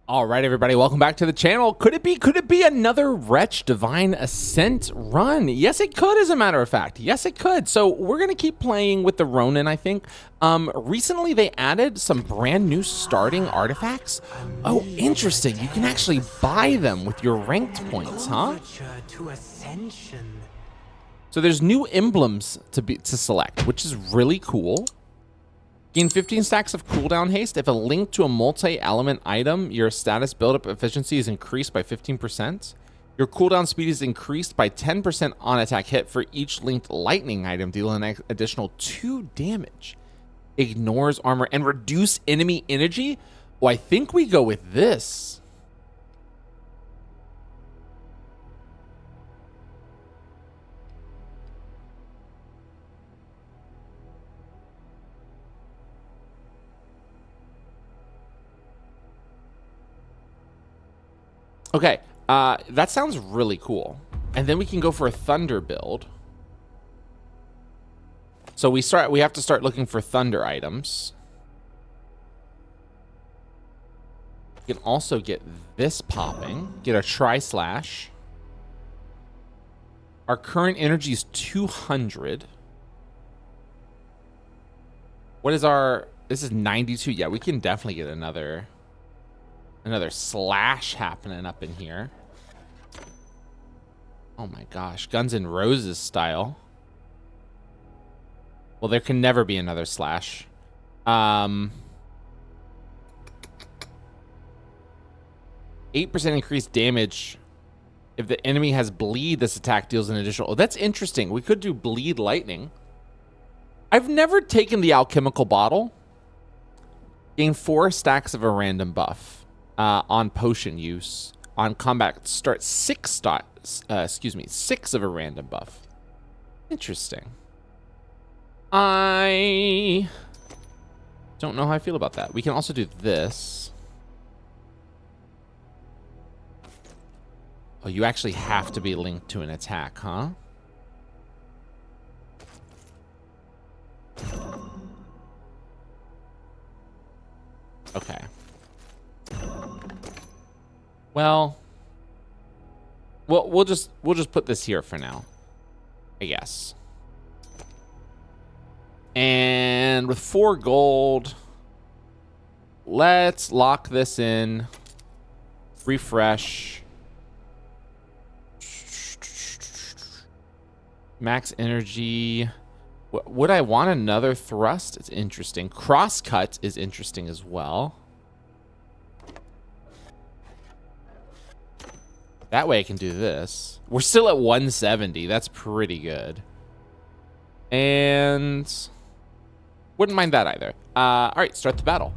All right, everybody, welcome back to the channel. Could it be another Wretch Divine Ascent run? Yes, it could, as a matter of fact. Yes, it could. So we're going to keep playing with the Ronin, I think. Recently, they added some brand new starting artifacts. Oh, interesting. You can actually buy them with your ranked points, huh? So there's new emblems to select, which is really cool. Gain 15 stacks of cooldown haste. If a link to a multi-element item, your status buildup efficiency is increased by 15%. Your cooldown speed is increased by 10% on attack hit for each linked lightning item, dealing an additional 2 damage. Ignores armor and reduce enemy energy. Oh, I think we go with this. Okay, that sounds really cool. And then we can go for a thunder build. So we have to start looking for thunder items. We can also get this popping. Get a tri-slash. Our current energy is 200. What is our... This is 92. Yeah, we can definitely get another slash happening up in here. Oh my gosh, Guns N' Roses style. Well, there can never be another slash. 8% increased damage. If the enemy has bleed, this attack deals an additional... Oh, that's interesting. We could do bleed lightning. I've never taken the alchemical bottle. Gain 4 stacks of a random buff. On potion use. On combat, start 6 of a random buff. Interesting. I don't know how I feel about that. We can also do this. Oh, you actually have to be linked to an attack, huh? Okay. Well, we'll just put this here for now, I guess. And with 4 gold, let's lock this in. Refresh. Max energy. Would I want another thrust? It's interesting. Crosscut is interesting as well. That way I can do this. We're still at 170. That's pretty good. And wouldn't mind that either. All right, start the battle.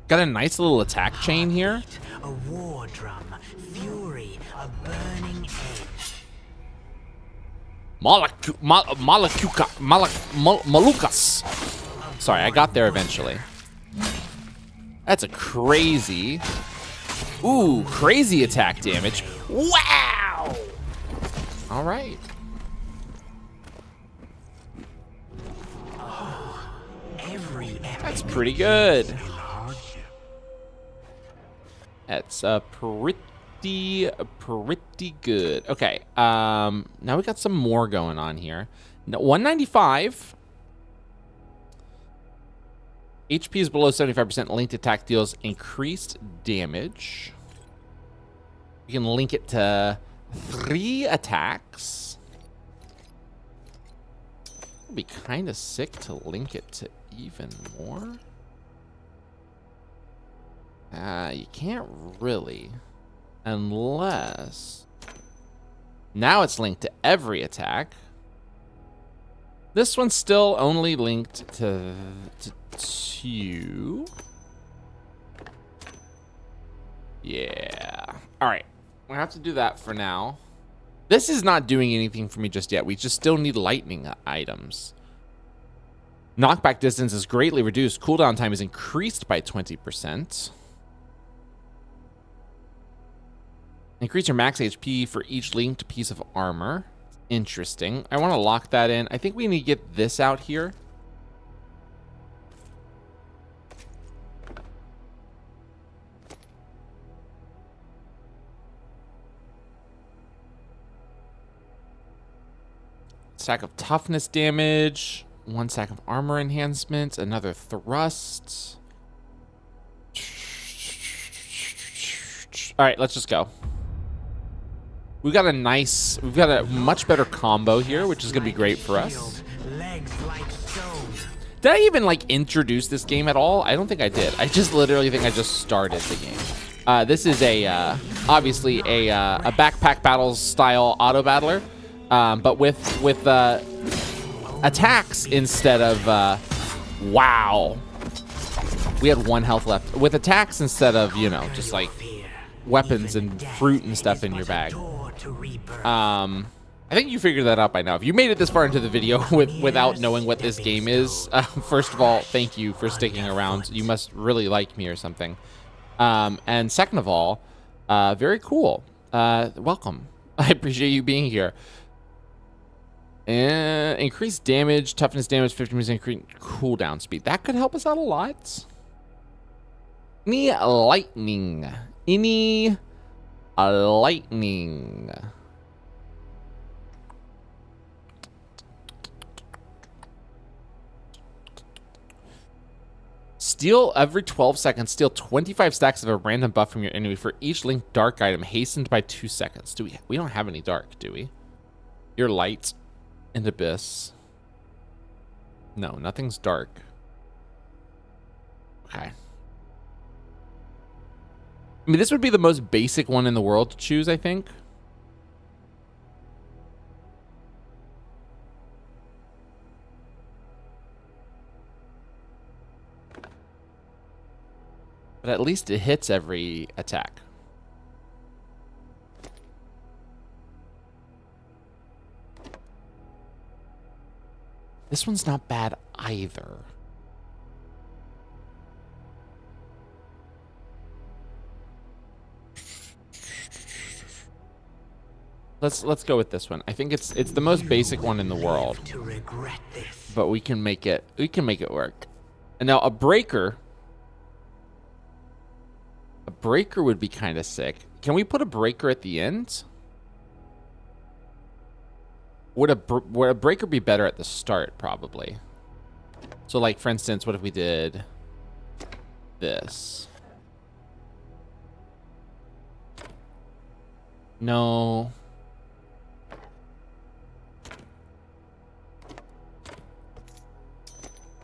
Got a nice little attack chain here. A war drum, fury, a burning edge. Malukas. Sorry, I got there eventually. That's a crazy... Ooh, crazy attack damage. Wow! All right. That's pretty good. That's pretty good. Okay, now we got some more going on here. 195. HP is below 75%. Linked attack deals increased damage. We can link it to 3 attacks. It'd be kind of sick to link it to even more. You can't really. Unless... Now it's linked to every attack. This one's still only linked to 2. Yeah. All right. We'll have to do that for now. This is not doing anything for me just yet. We just still need lightning items. Knockback distance is greatly reduced. Cooldown time is increased by 20%. Increase your max HP for each linked piece of armor. Interesting. I want to lock that in. I think we need to get this out here. stack of toughness damage, 1 stack of armor enhancement, another thrust. All right, let's just go. We've got a much better combo here, which is going to be great for us. Did I even like introduce this game at all? I don't think I did. I just literally think I just started the game. This is obviously a backpack battles style auto battler, but with attacks instead of wow. We had 1 health left. With attacks instead of, you know, just like weapons and fruit and stuff in your bag. I think you figured that out by now. If you made it this far into the video without knowing what this game is, first of all, thank you for sticking around. You must really like me or something. And second of all, very cool. Welcome. I appreciate you being here. And increased damage, toughness damage, 50% increase cooldown speed. That could help us out a lot. Any lightning? Any lightning? Steal every 12 seconds. Steal 25 stacks of a random buff from your enemy for each linked dark item, hastened by 2 seconds. Do we don't have any dark, do we? You're light and abyss. No, nothing's dark. Okay. I mean, this would be the most basic one in the world to choose, I think. But at least it hits every attack. This one's not bad either. Let's go with this one. I think it's the most basic one in the world. But we can make it work. And now a breaker would be kind of sick. Can we put a breaker at the end? Would a breaker be better at the start? Probably. So like, for instance, what if we did this? No.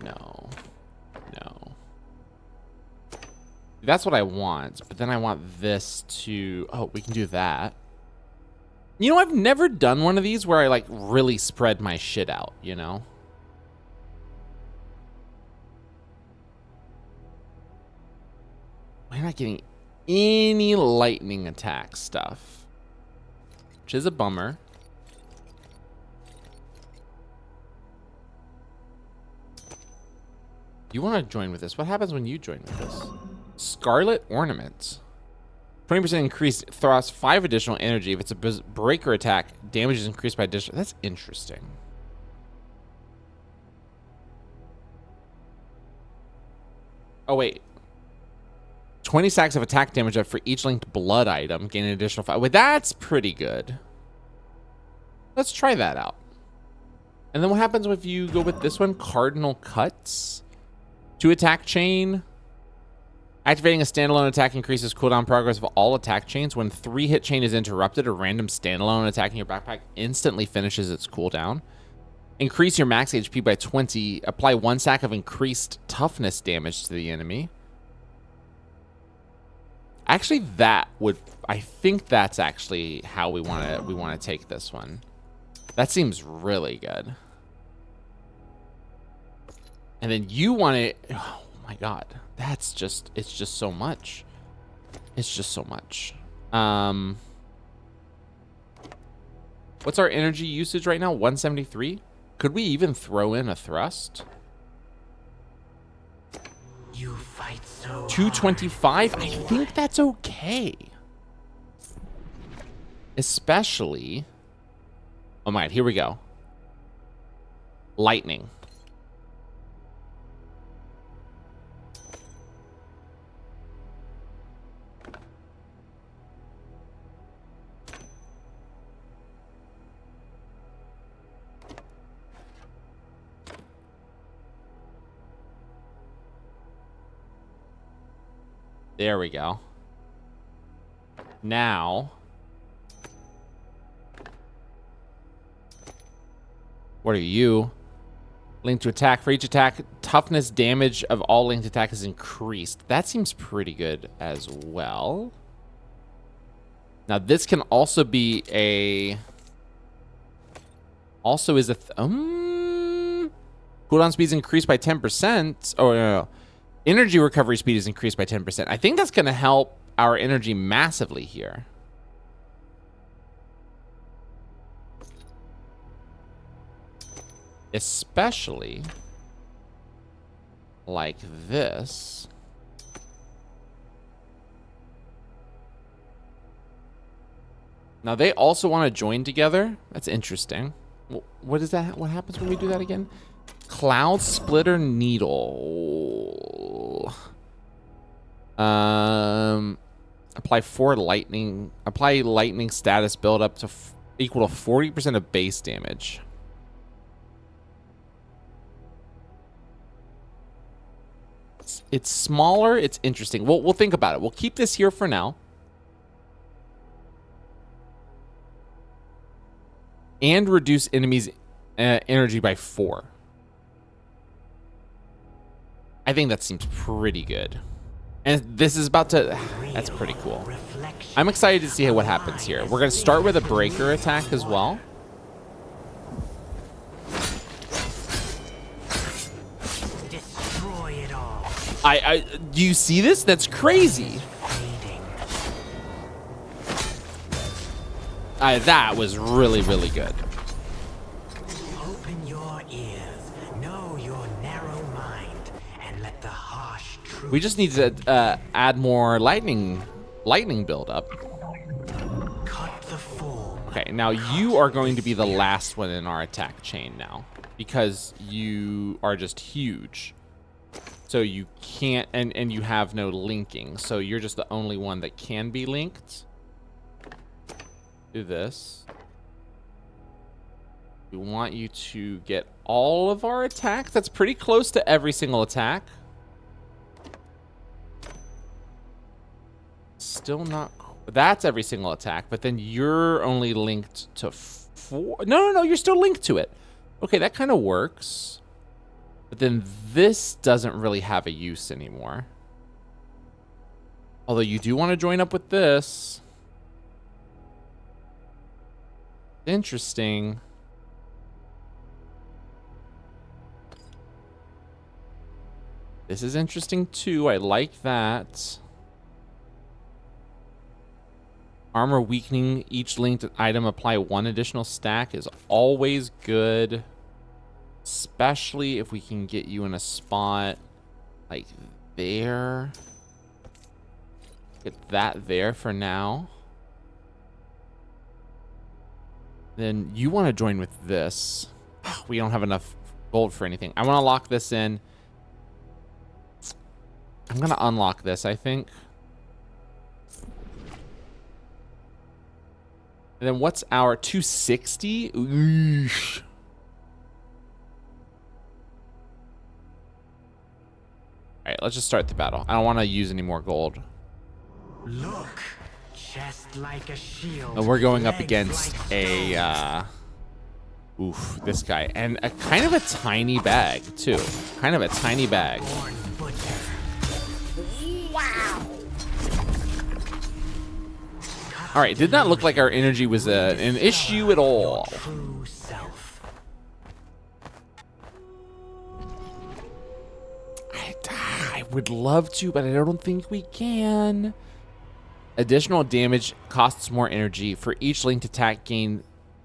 No. No. That's what I want, but then I want this to... Oh, we can do that. You know, I've never done one of these where I, like, really spread my shit out, you know? We're not getting any lightning attack stuff, which is a bummer. You want to join with this? What happens when you join with this? Scarlet Ornaments. 20% increased thrust, 5 additional energy. If it's a breaker attack, damage is increased by additional. That's interesting. Oh, wait. 20 stacks of attack damage up for each linked blood item. Gain an additional 5. Wait, that's pretty good. Let's try that out. And then what happens if you go with this one? Cardinal Cuts. 2 attack chain. Activating a standalone attack increases cooldown progress of all attack chains. When 3 hit chain is interrupted, a random standalone attack in your backpack instantly finishes its cooldown. Increase your max HP by 20. Apply 1 stack of increased toughness damage to the enemy. Actually, that would... I think that's actually how we want to take this one. That seems really good. And then you want to... Oh my god. That's just... It's just so much. It's just so much. What's our energy usage right now? 173? Could we even throw in a thrust? You fight so 225? I think that's okay. Especially... Oh my god, here we go. Lightning. There we go. Now, what are you? Link to attack. For each attack, toughness damage of all linked attack is increased. That seems pretty good as well. Now, this can also be a... Also is a... cooldown speed is increased by 10%. Oh, no. Energy recovery speed is increased by 10%. I think that's going to help our energy massively here. Especially like this. Now they also want to join together. That's interesting. What is that? What happens when we do that again? Cloud Splitter Needle. Apply lightning status build up to equal to 40% of base damage. It's smaller. It's interesting. We'll think about it. We'll keep this here for now. And reduce enemies' energy by 4. I think that seems pretty good. And this is about to... That's pretty cool. I'm excited to see what happens here. We're going to start with a breaker attack as well. Destroy it all. Do you see this? That's crazy. That was really, really good. Open your ears, know your narrow mind, and let the harsh truth. We just need to add more lightning buildup. Cut the form. Okay, now you are going to be the last one in our attack chain now, because you are just huge. So you can't, and you have no linking, so you're just the only one that can be linked. Do this. We want you to get all of our attacks. That's pretty close to every single attack. Still not... That's every single attack, but then you're only linked to 4. No, you're still linked to it. Okay, that kind of works. But then this doesn't really have a use anymore. Although you do want to join up with this. Interesting. This is interesting too. I like that. Armor weakening. Each linked item apply 1 additional stack is always good. Especially if we can get you in a spot like there. Get that there for now. Then you want to join with this. We don't have enough gold for anything. I want to lock this in. I'm going to unlock this, I think. And then what's our 260? Oosh. All right, let's just start the battle. I don't want to use any more gold. Look, chest like a shield. And we're going up legs against like a this guy, and a kind of a tiny bag too. Kind of a tiny bag. born butcher. All right, did not look like our energy was an issue at all. True self. I would love to, but I don't think we can. Additional damage costs more energy. For each linked attack, gain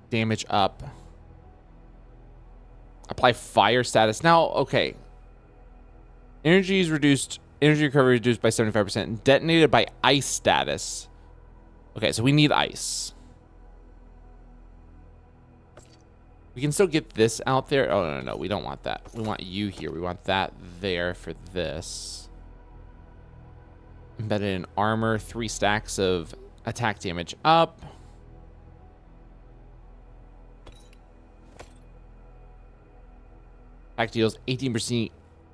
damage up. Apply fire status. Now, okay. Energy is reduced. Energy recovery reduced by 75%. Detonated by ice status. Okay, so we need ice. We can still get this out there. Oh, no, we don't want that. We want you here. We want that there for this. Embedded in armor. 3 stacks of attack damage up. Attack deals 18%.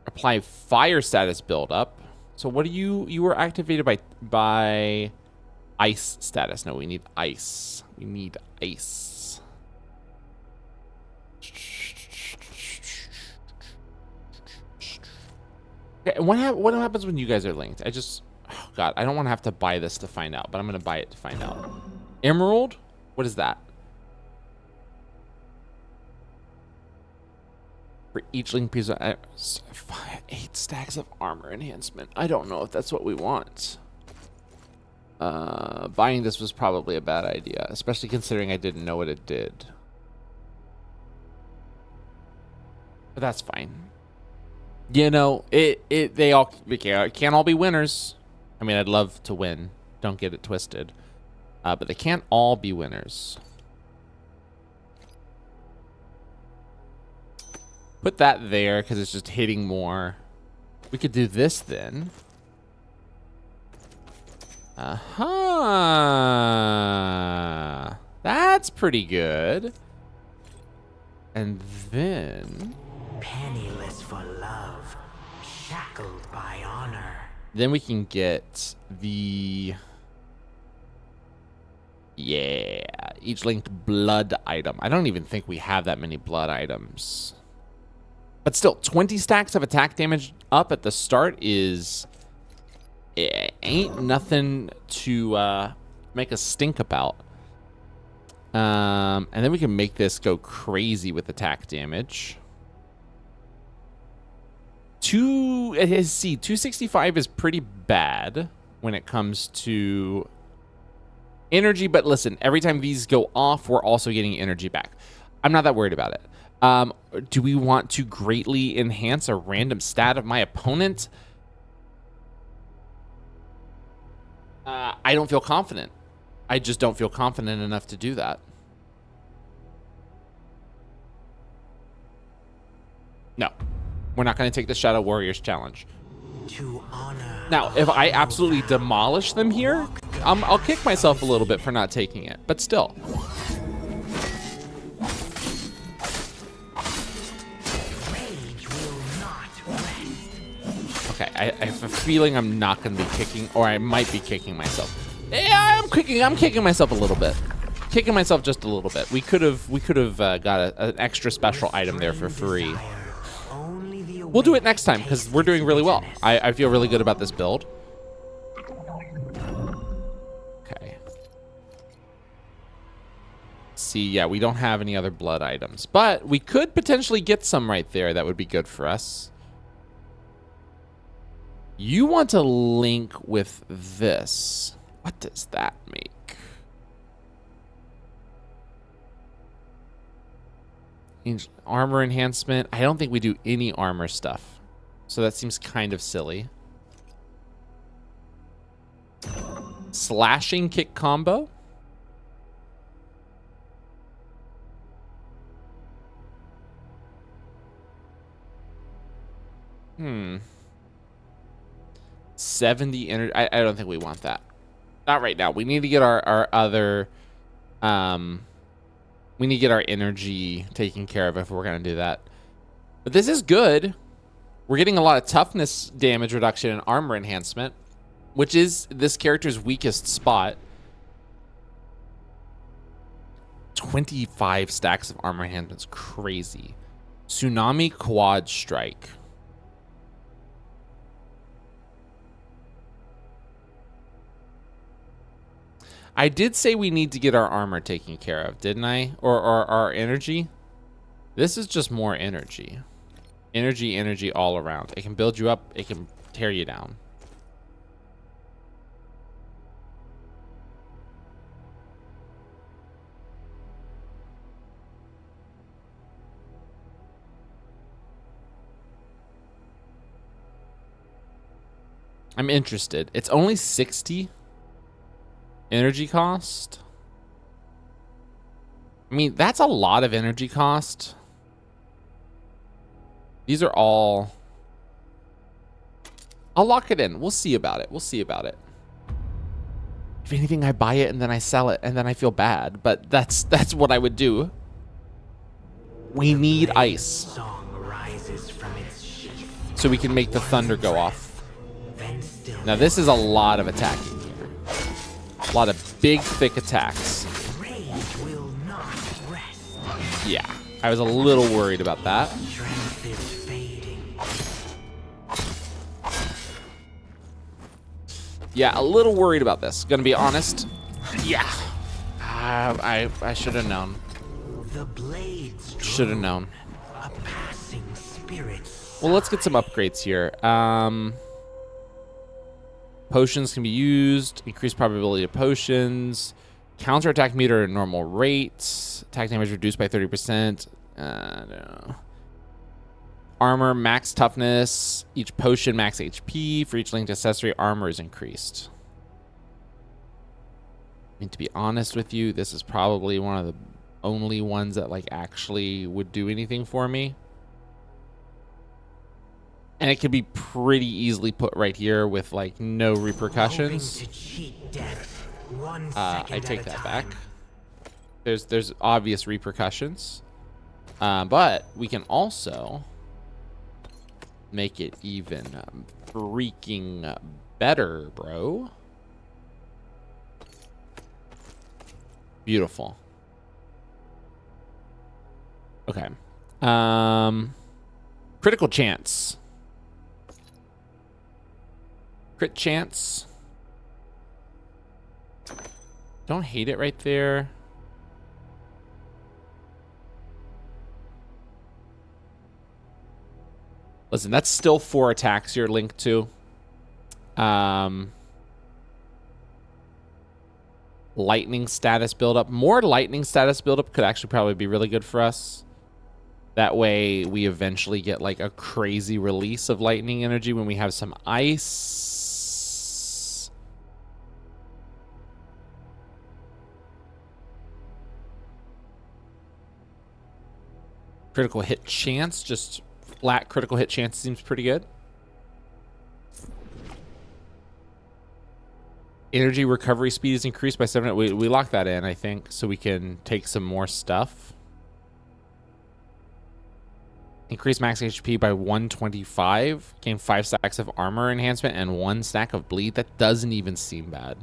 Apply fire status build up. So what do you were activated by ice status. No, we need ice. We need ice. Okay, what happens when you guys are linked? Oh God, I don't want to have to buy this to find out, but I'm going to buy it to find out. Emerald? What is that? For each link piece, 8 stacks of armor enhancement. I don't know if that's what we want. Buying this was probably a bad idea, especially considering I didn't know what it did. But that's fine. You know, they all can't all be winners. I mean, I'd love to win. Don't get it twisted. But they can't all be winners. Put that there because it's just hitting more. We could do this then. That's pretty good. And then Penniless for love, shackled by honor. Then we can get the each linked blood item. I don't even think we have that many blood items. But still, 20 stacks of attack damage up at the start ain't nothing to make us stink about. And then we can make this go crazy with attack damage. 265 is pretty bad when it comes to energy, but listen, every time these go off, we're also getting energy back. I'm not that worried about it. Do we want to greatly enhance a random stat of my opponent? I don't feel confident. I just don't feel confident enough to do that. No, we're not going to take the Shadow Warriors challenge. To honor. Now, if I absolutely demolish them here, I'll kick myself a little bit for not taking it, but still. Okay, I have a feeling I'm not going to be kicking, or I might be kicking myself. Yeah, I'm kicking myself a little bit. Kicking myself just a little bit. We could have got an extra special item there for free. We'll do it next time because we're doing really well. I feel really good about this build. Okay. See, yeah, we don't have any other blood items, but we could potentially get some right there. That would be good for us. You want to link with this. What does that make? Armor enhancement. I don't think we do any armor stuff, so that seems kind of silly. Slashing kick combo. Hmm. 70 energy. I don't think we want that. Not right now. We need to get our other we need to get our energy taken care of if we're going to do that. But this is good. We're getting a lot of toughness damage reduction and armor enhancement, which is this character's weakest spot. 25 stacks of armor enhancements. Crazy. Tsunami quad strike. I did say we need to get our armor taken care of, didn't I? Or our energy? This is just more energy. Energy all around. It can build you up. It can tear you down. I'm interested. It's only 60. Energy cost. I mean, that's a lot of energy cost. These are all... I'll lock it in. We'll see about it. We'll see about it. If anything, I buy it and then I sell it and then I feel bad. But that's what I would do. We need ice. So we can make the thunder go off. Then Now this is a lot of attacking here. A lot of big, thick attacks. Rage will not rest. Yeah, I was a little worried about that. Strength is fading. Yeah, a little worried about this. Gonna be honest. Yeah. I should have known. The blades Should have known. a passing spirit. Well, let's get some upgrades here. Potions can be used. Increased probability of potions. Counterattack meter at normal rates. Attack damage reduced by 30%. No. Armor, max toughness. Each potion, max HP. For each linked accessory, armor is increased. I mean, to be honest with you, this is probably one of the only ones that like actually would do anything for me. And it could be pretty easily put right here with like no repercussions. Hoping to cheat death, 1 I second take at a that time. back. There's obvious repercussions. But we can also make it even freaking better, bro. Beautiful. Okay. Critical chance. Crit chance. Don't hate it right there. Listen, that's still 4 attacks you're linked to. Lightning status buildup. More lightning status buildup could actually probably be really good for us. That way we eventually get like a crazy release of lightning energy when we have some ice. Critical hit chance, just flat critical hit chance seems pretty good. Energy recovery speed is increased by 7. We locked that in, I think, so we can take some more stuff. Increase max HP by 125. Gain 5 stacks of armor enhancement and 1 stack of bleed. That doesn't even seem bad.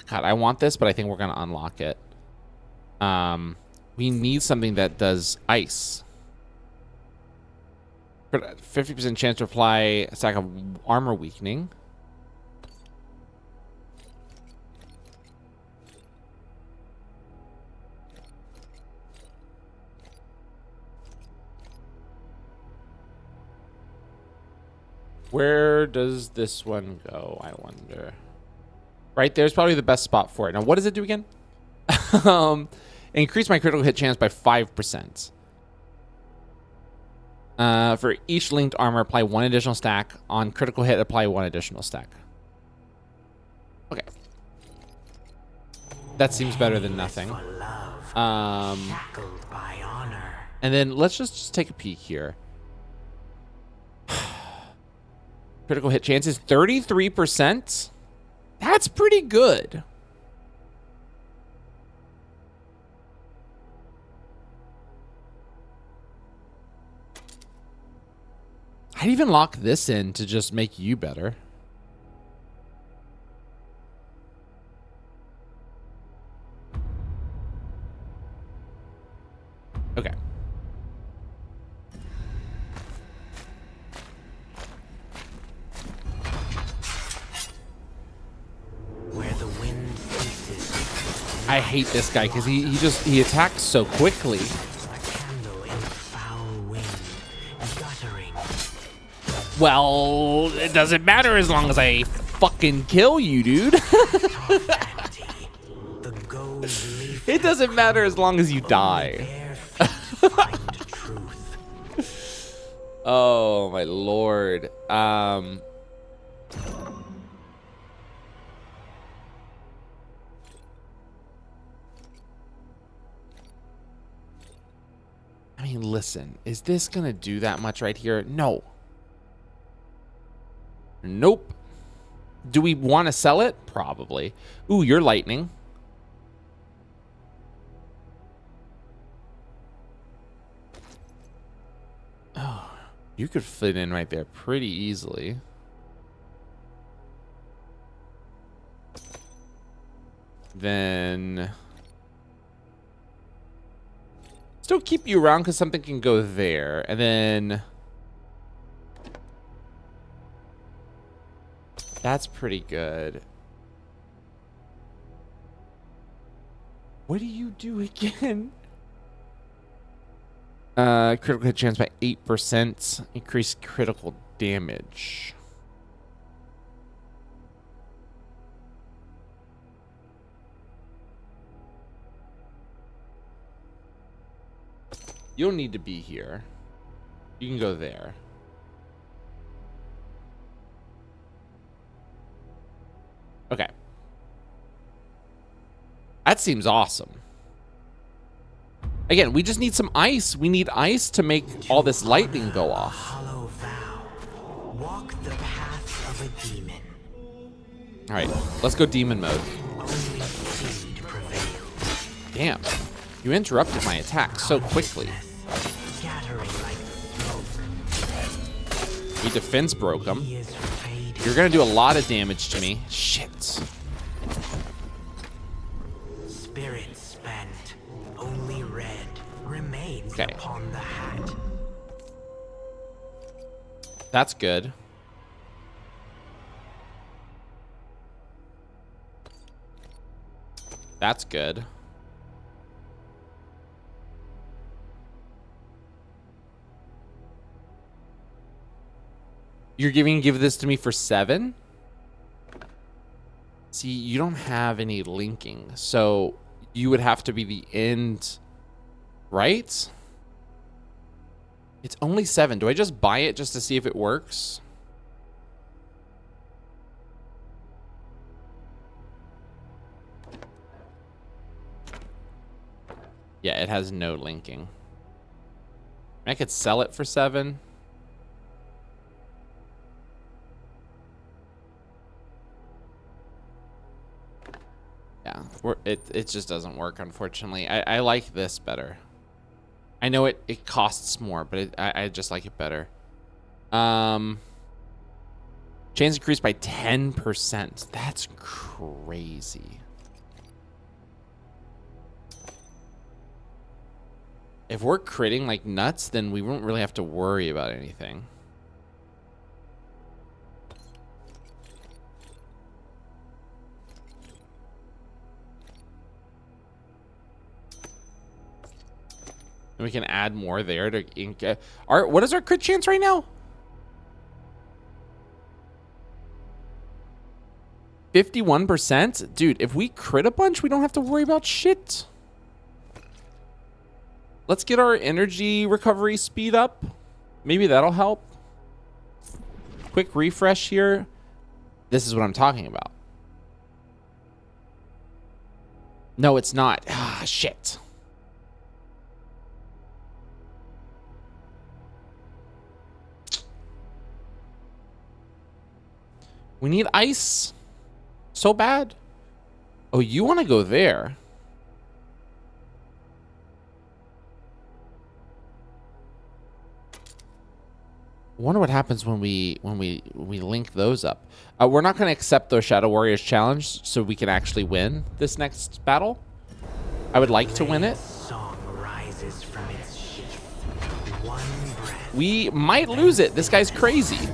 God, I want this, but I think we're going to unlock it. We need something that does ice. 50% chance to apply a stack of armor weakening. Where does this one go, I wonder? Right there's probably the best spot for it. Now, what does it do again? Increase my critical hit chance by 5%. For each linked armor, apply 1 additional stack. On critical hit, apply 1 additional stack. Okay. That seems better than nothing. Shackled by honor. And then let's just take a peek here. Critical hit chance is 33%. That's pretty good. I'd even lock this in to just make you better. Okay. Where the wind ceases. I hate this guy because he attacks so quickly. A candle in the foul wind, guttering. Well, it doesn't matter as long as I fucking kill you, dude. The gold leaf It doesn't matter as long as you die. bare feet find truth. Oh my lord. I mean, listen, is this gonna do that much right here? No. Nope. Do we want to sell it? Probably. Ooh, you're lightning. Oh, You could fit in right there pretty easily. Then still keep you around because something can go there. And then that's pretty good. What do you do again? Critical hit chance by 8%. Increase critical damage. You don't need to be here. You can go there. Okay. That seems awesome. Again, we just need some ice. We need ice to make all this lightning go off. Hollow vow. Walk the path of a demon. All right, let's go demon mode. Only seed prevails. Damn, you interrupted my attack so quickly. Scattering like smoke. We defense broke him. He is fading. You're gonna do a lot of damage to me. Shit. Spirit spent. Only red remains Okay. upon the hat. That's good. That's good. You're give this to me for 7? See, you don't have any linking, so you would have to be the end, right? It's only 7. Do I just buy it just to see if it works? Yeah, it has no linking. I could sell it for 7. Yeah, it just doesn't work, unfortunately. I like this better. I know it costs more, but I just like it better. Chance increased by 10%. That's crazy. If we're critting like nuts, then we won't really have to worry about anything. And we can add more there to ink. What is our crit chance right now? 51%? Dude, if we crit a bunch, we don't have to worry about shit. Let's get our energy recovery speed up. Maybe that'll help. Quick refresh here. This is what I'm talking about. No, it's not. Ah, shit. We need ice so bad. Oh, you want to go there? I wonder what happens when we link those up. We're not going to accept the Shadow Warriors challenge, so we can actually win this next battle. I would like to win it. Song rises from its sheath. One breath. We might lose it. This guy's crazy.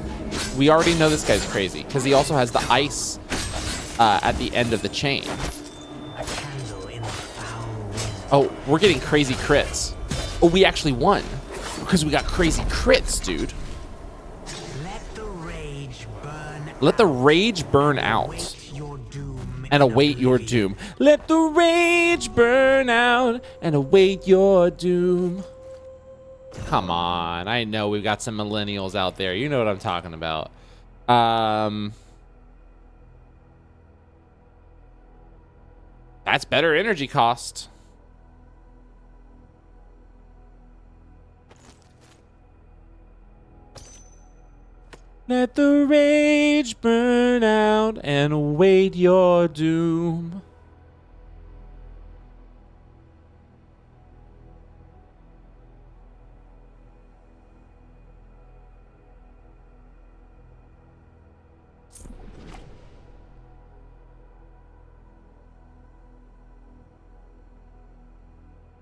We already know this guy's crazy because he also has the ice at the end of the chain. A candle in the foul wind. Oh, we're getting crazy crits. Oh, we actually won because we got crazy crits, dude. Let the rage burn. Let the rage burn out Await your doom and await your oblivion. doom. Let the rage burn out and await your doom. Come on. I know we've got some millennials out there. You know what I'm talking about. That's better energy cost. Let the rage burn out and await your doom.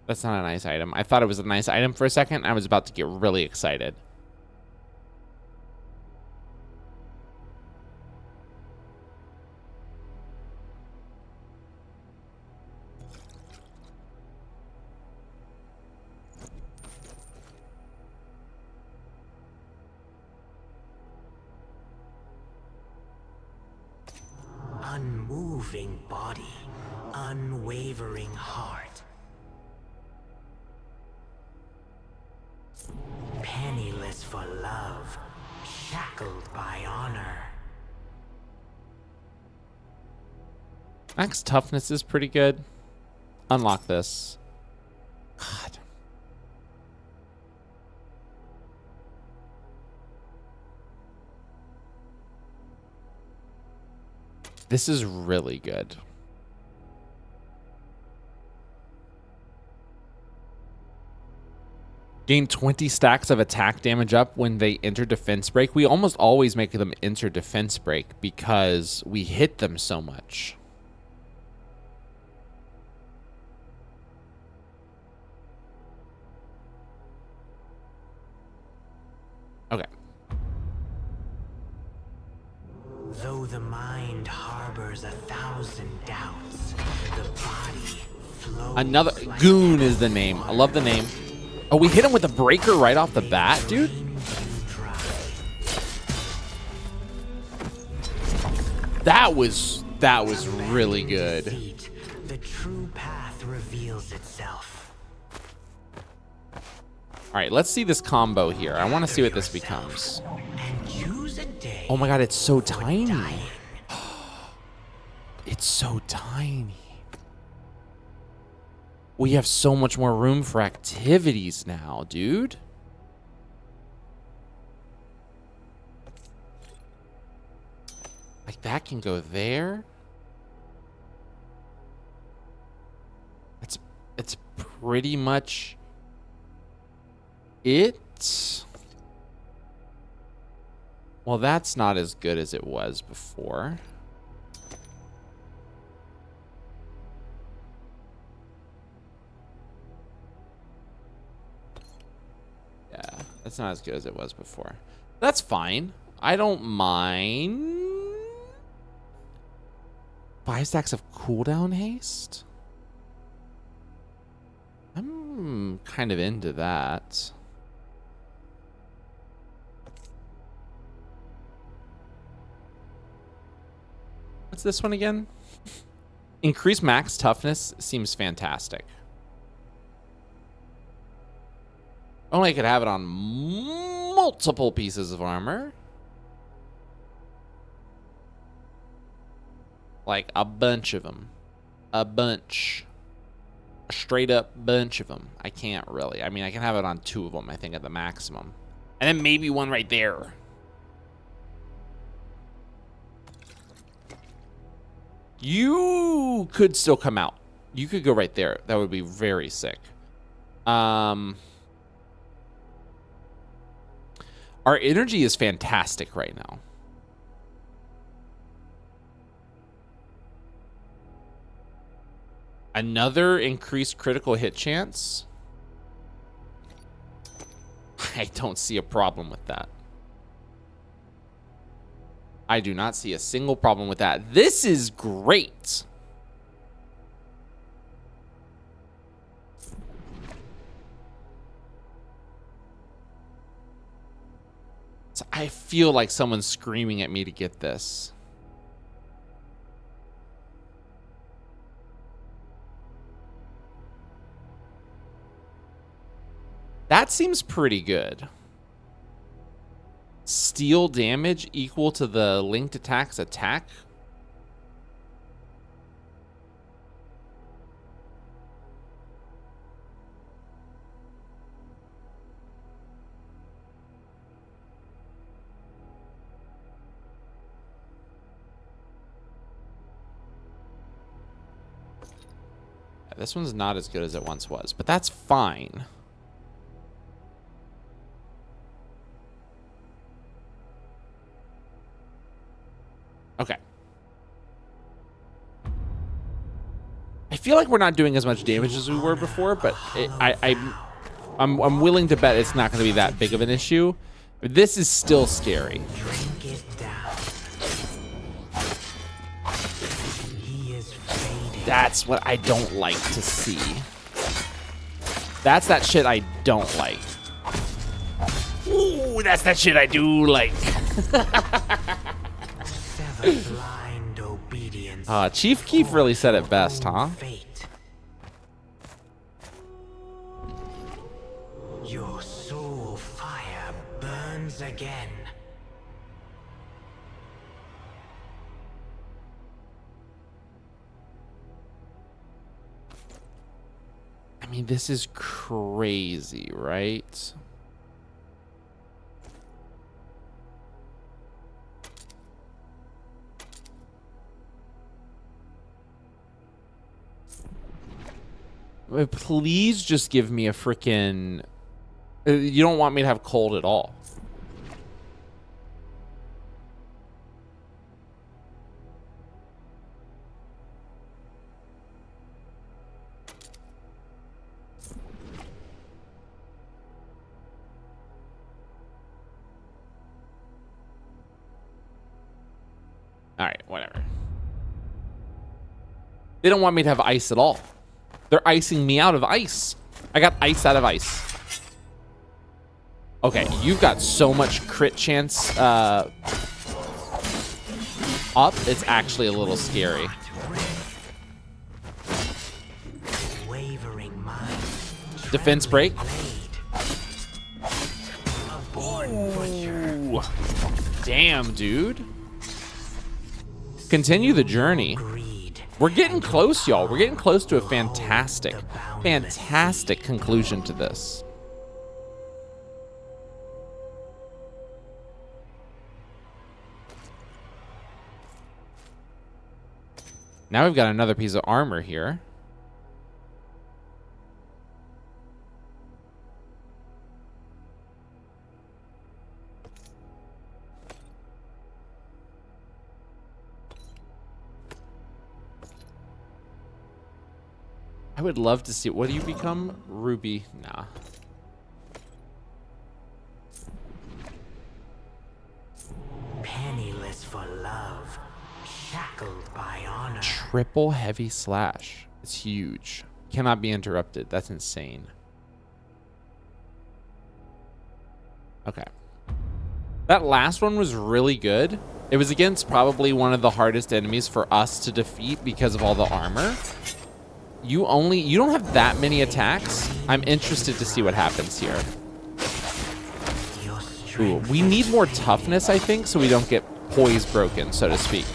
That's not a nice item. I thought it was a nice item for a second. I was about to get really excited. Unmoving body, unwavering heart. Penniless for love, shackled by honor. Max toughness is pretty good. Unlock this. God. This is really good. Gain 20 stacks of attack damage up when they enter defense break. We almost always make them enter defense break because we hit them so much. Okay. Though the mind harbors 1,000 doubts, the body flows. Another Goon is the name. I love the name. Oh, we hit him with a breaker right off the bat, dude. That was really good. The true path reveals itself. All right, let's see this combo here. I want to see what this becomes. And choose a day. Oh my god, it's so tiny. It's so tiny. We have so much more room for activities now, dude. Like that can go there. It's pretty much it. Well, that's not as good as it was before. Yeah, that's not as good as it was before. That's fine. I don't mind. 5 stacks of cooldown haste? I'm kind of into that. What's this one again? Increase max toughness seems fantastic. Only I could have it on multiple pieces of armor. Like a bunch of them. A bunch. A straight up bunch of them. I can't really. I mean, I can have it on 2 of them, I think, at the maximum. And then maybe one right there. You could still come out. You could go right there. That would be very sick. Our energy is fantastic right now. Another increased critical hit chance. I don't see a problem with that. I do not see a single problem with that. This is great. So I feel like someone's screaming at me to get this. That seems pretty good. Steal damage equal to the linked attack's attack. Yeah, this one's not as good as it once was, but that's fine. Okay. I feel like we're not doing as much damage as we were before, but I'm willing to bet it's not going to be that big of an issue. This is still scary. Drink it down. He is fading. That's what I don't like to see. That's that shit I don't like. Ooh, that's that shit I do like. Sever blind obedience. Chief Keef really said it best, huh? Fate. Your soul fire burns again. I mean, this is crazy, right? Please just give me a freaking... You don't want me to have cold at all. All right, whatever. They don't want me to have ice at all. They're icing me out of ice. I got ice out of ice. Okay, you've got so much crit chance up. It's actually a little scary. Defense break. Ooh. Damn, dude. Continue the journey. We're getting close, y'all. We're getting close to a fantastic conclusion to this. Now we've got another piece of armor here. I would love to see. What do you become? Ruby. Nah. Penniless for love, shackled by honor. Triple heavy slash. It's huge. Cannot be interrupted. That's insane. Okay. That last one was really good. It was against probably one of the hardest enemies for us to defeat because of all the armor. You don't have that many attacks. I'm interested to see what happens here. Ooh, we need more toughness, I think, so we don't get poise broken, so to speak.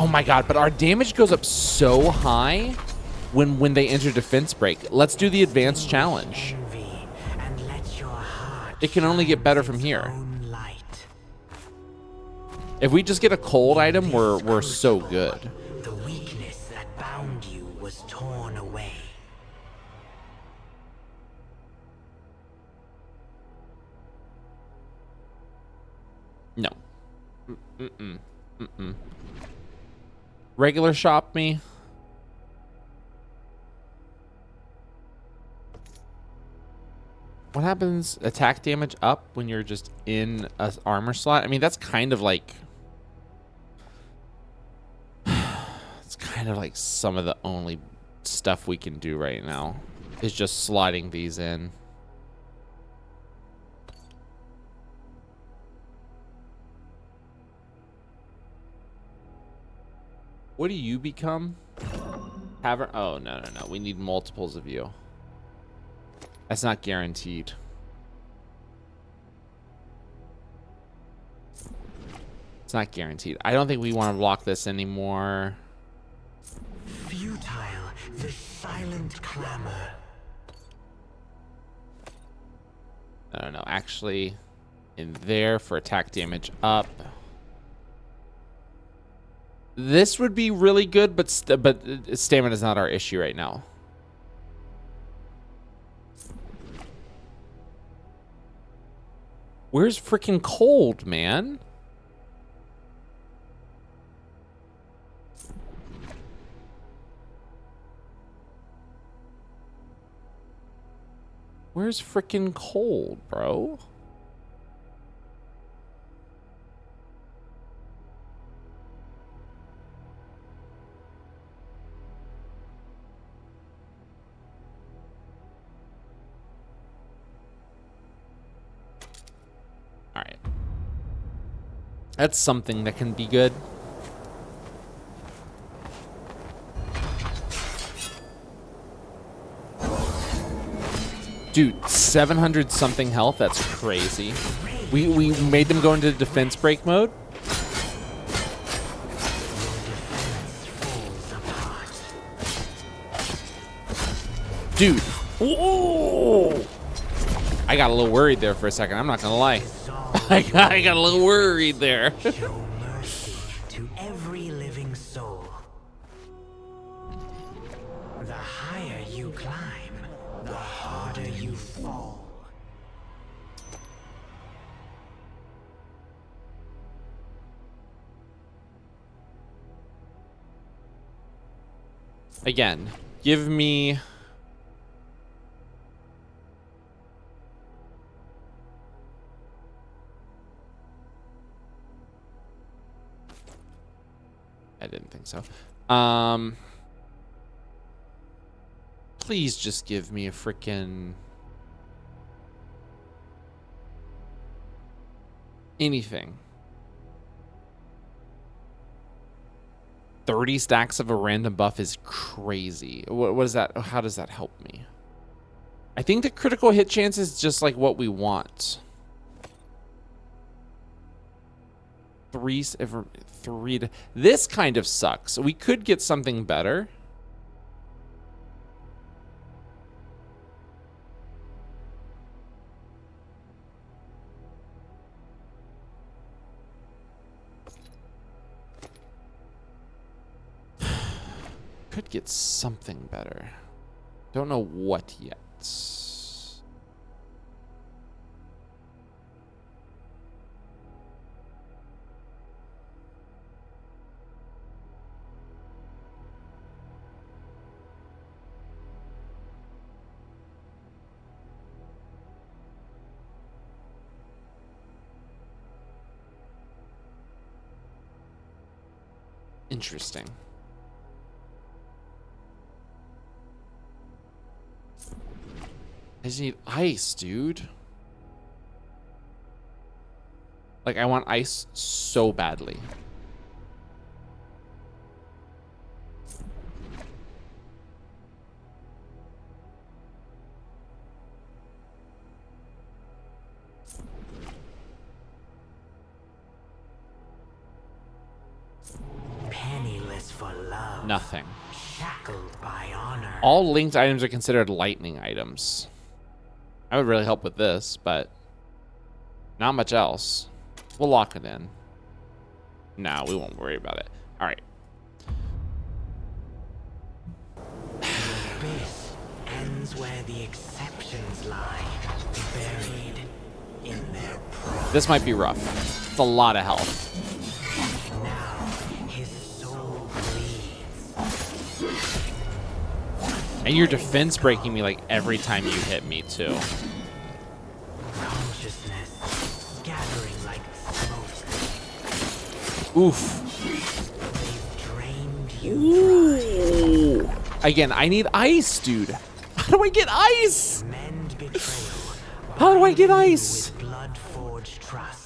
Oh my god, but our damage goes up so high when they enter defense break. Let's do the advanced challenge. It can only get better from here. If we just get a cold item, we're so good. The weakness that bound you was torn away. No. Regular shop me. What happens? Attack damage up when you're just in a armor slot? I mean, that's kind of like... It's kind of like some of the only stuff we can do right now is just sliding these in. What do you become? Tavern? Oh, no. We need multiples of you. That's not guaranteed. It's not guaranteed. I don't think we want to block this anymore. Futile, the silent clamor. I don't know. Actually, in there for attack damage up. This would be really good, but stamina is not our issue right now. Where's freaking cold, man? Where's frickin' cold, bro? All right. That's something that can be good. Dude, 700 something health, that's crazy. We made them go into defense break mode. Dude. Whoa! I got a little worried there for a second, I'm not gonna lie. I got a little worried there. Show mercy to every living soul. The higher you climb, the harder you fall. Again, give me... I didn't think so. Please just give me a frickin' anything. 30 stacks of a random buff is crazy. What is that? How does that help me? I think the critical hit chance is just like what we want. Three. This kind of sucks. We could get something better. Could get something better. Don't know what yet. Interesting. I just need ice, dude. Like, I want ice so badly. Penniless for love. Nothing. Shackled by honor. All linked items are considered lightning items. That would really help with this, but not much else. We'll lock it in. No, we won't worry about it. All right. Abyss ends where the exceptions lie, buried in their pride. This might be rough. It's a lot of health. Now his soul bleeds. And you're defense breaking me like every time you hit me too. Consciousness scattering like smoke. Oof. They've drained you dry. Again, I need ice, dude. How do I get ice? Mend betrayal. How do I get Bind you ice? with blood-forged trust.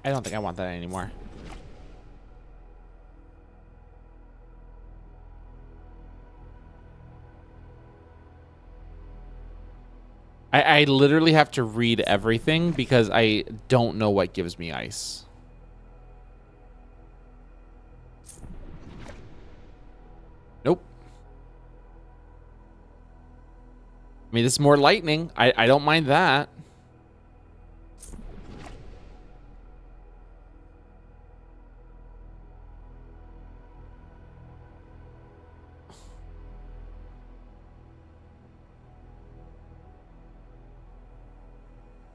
I don't think I want that anymore. I literally have to read everything because I don't know what gives me ice. Nope. I mean, this is more lightning. I don't mind that.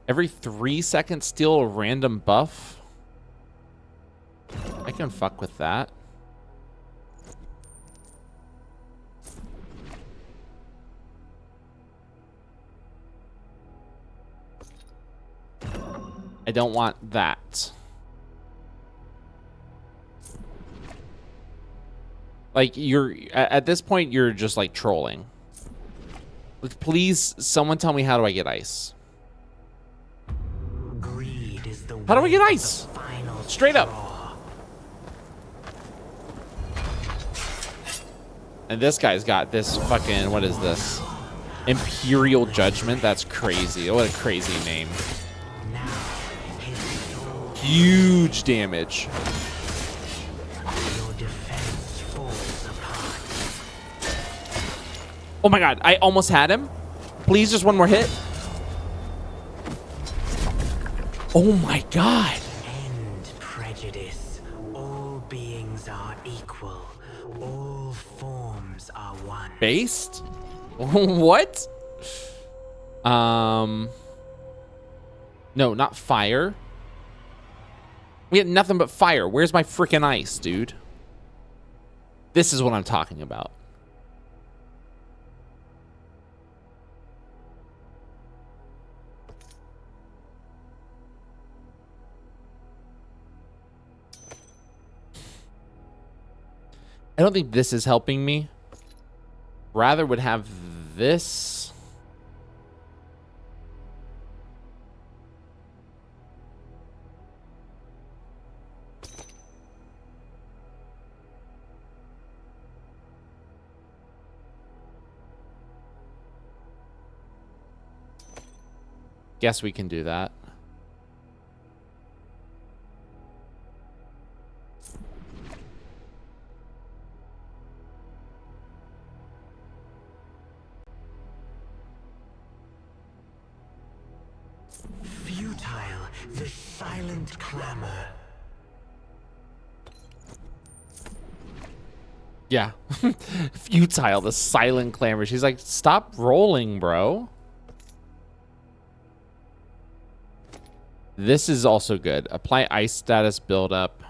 Every 3 seconds, steal a random buff. I can fuck with that. I don't want that. Like, you're at this point, you're just like trolling. Please, someone tell me, how do I get ice? Greed is the How do I get way of ice? the final Straight up. straw. And this guy's got this fucking, what is this? Imperial Judgment? That's crazy. What a crazy name. Now, his soul, Huge damage. your defense falls apart. Oh my god, I almost had him. Please, just one more hit. Oh my god. End prejudice. All beings are equal. All forms are one. Based? What? No, not fire. We had nothing but fire. Where's my freaking ice, dude? This is what I'm talking about. I don't think this is helping me. Rather would have this. Guess we can do that. Futile, the silent clamor. Yeah. Futile, the silent clamor. She's like, stop rolling, bro. This is also good. Apply ice status buildup.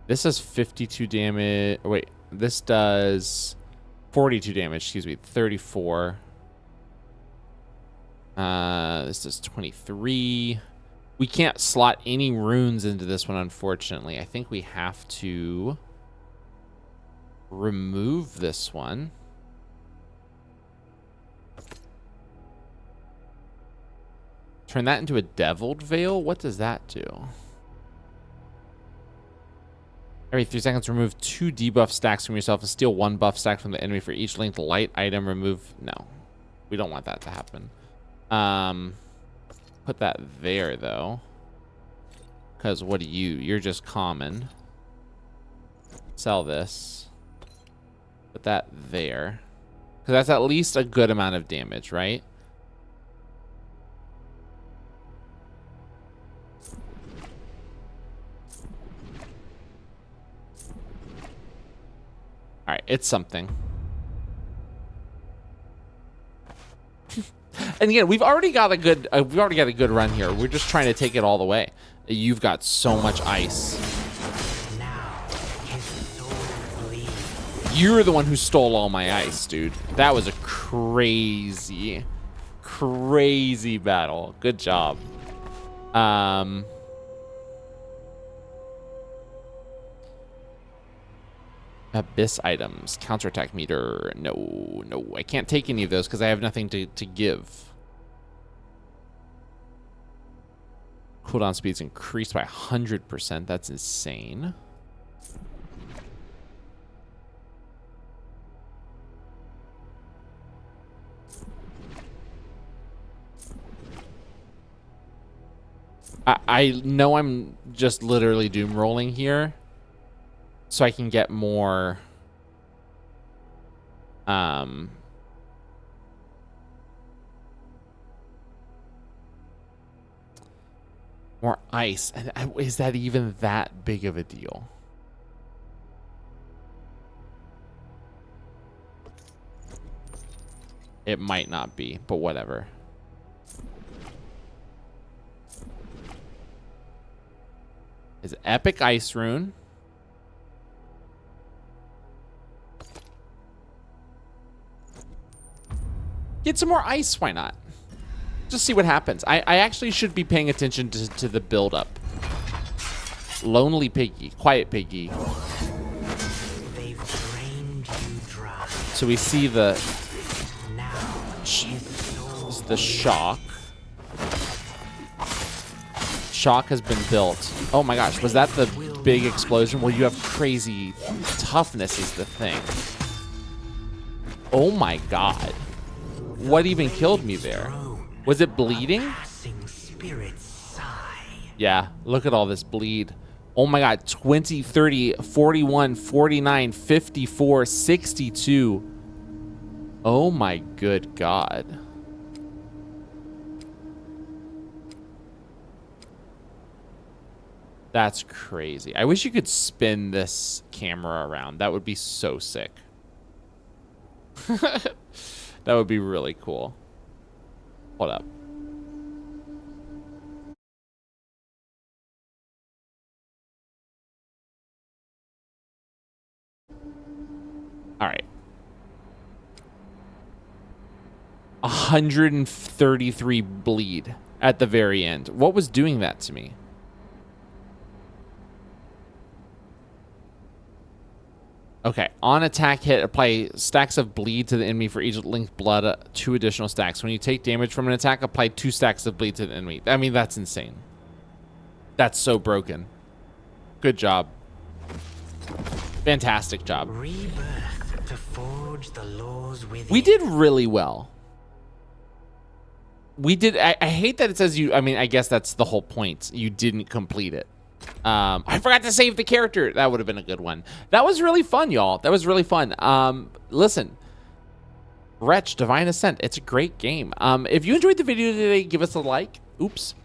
This does 52 damage. Wait, this does 42 damage. Excuse me, 34. This does 23. We can't slot any runes into this one, unfortunately. I think we have to remove this one. Turn that into a Deviled Veil? What does that do? Every 3 seconds, remove 2 debuff stacks from yourself and steal 1 buff stack from the enemy for each linked light item. Remove... No. We don't want that to happen. Put that there, though. Because what are you? You're just common. Sell this. Put that there. Because that's at least a good amount of damage, right? All right, it's something. And again, we've already got a good run here. We're just trying to take it all the way. You've got so much ice. Now, his soul bleeds. You're the one who stole all my ice, dude. That was a crazy battle. Good job. Abyss items, counterattack meter. No, I can't take any of those because I have nothing to give. Cooldown speed's increased by 100%. That's insane. I know I'm just literally doom rolling here, so I can get more More ice. And is that even that big of a deal? It might not be, but whatever. Is epic ice rune. Get some more ice, why not? Just see what happens. I actually should be paying attention to the build-up. Lonely piggy, quiet piggy. They've drained you dry. So we see the Now shock. Shock has been built. Oh my gosh, was that the big explosion? Well, you have crazy toughness is the thing. Oh my god. What even killed me there? Was it bleeding? Yeah, look at all this bleed. Oh my god, 20, 30, 41, 49, 54, 62. Oh my good god. That's crazy. I wish you could spin this camera around. That would be so sick. That would be really cool. Hold up. All right. 133 bleed at the very end. What was doing that to me? Okay, on attack hit, apply stacks of bleed to the enemy for each linked blood, 2 additional stacks. When you take damage from an attack, apply 2 stacks of bleed to the enemy. I mean, that's insane. That's so broken. Good job. Fantastic job. Rebirth to forge the laws within. We did really well. We did. I hate that it says you. I mean, I guess that's the whole point. You didn't complete it. I forgot to save the character. That would have been a good one. That was really fun, y'all. That was really fun. Listen, Wretch, Divine Ascent. It's a great game. If you enjoyed the video today, give us a like. Oops.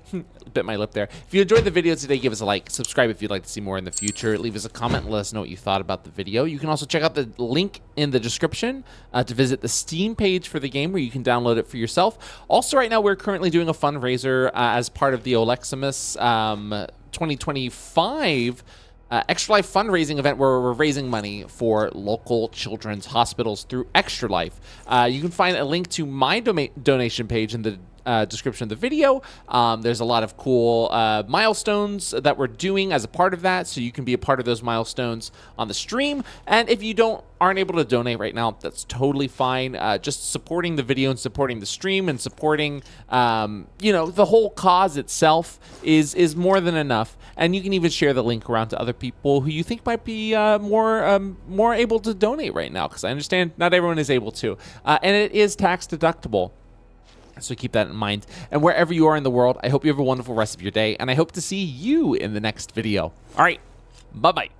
Bit my lip there. If you enjoyed the video today, give us a like. Subscribe if you'd like to see more in the future. Leave us a comment and let us know what you thought about the video. You can also check out the link in the description to visit the Steam page for the game where you can download it for yourself. Also, right now, we're currently doing a fundraiser as part of the Oleximus 2025 Extra Life fundraising event where we're raising money for local children's hospitals through Extra Life. You can find a link to my donation page in the description of the video. There's a lot of cool milestones that we're doing as a part of that, so you can be a part of those milestones on the stream. And if you aren't able to donate right now, that's totally fine. Just supporting the video and supporting the stream and supporting the whole cause itself is more than enough. And you can even share the link around to other people who you think might be more able to donate right now, because I understand not everyone is able to, and it is tax deductible. So keep that in mind. And wherever you are in the world, I hope you have a wonderful rest of your day, and I hope to see you in the next video. All right, bye-bye.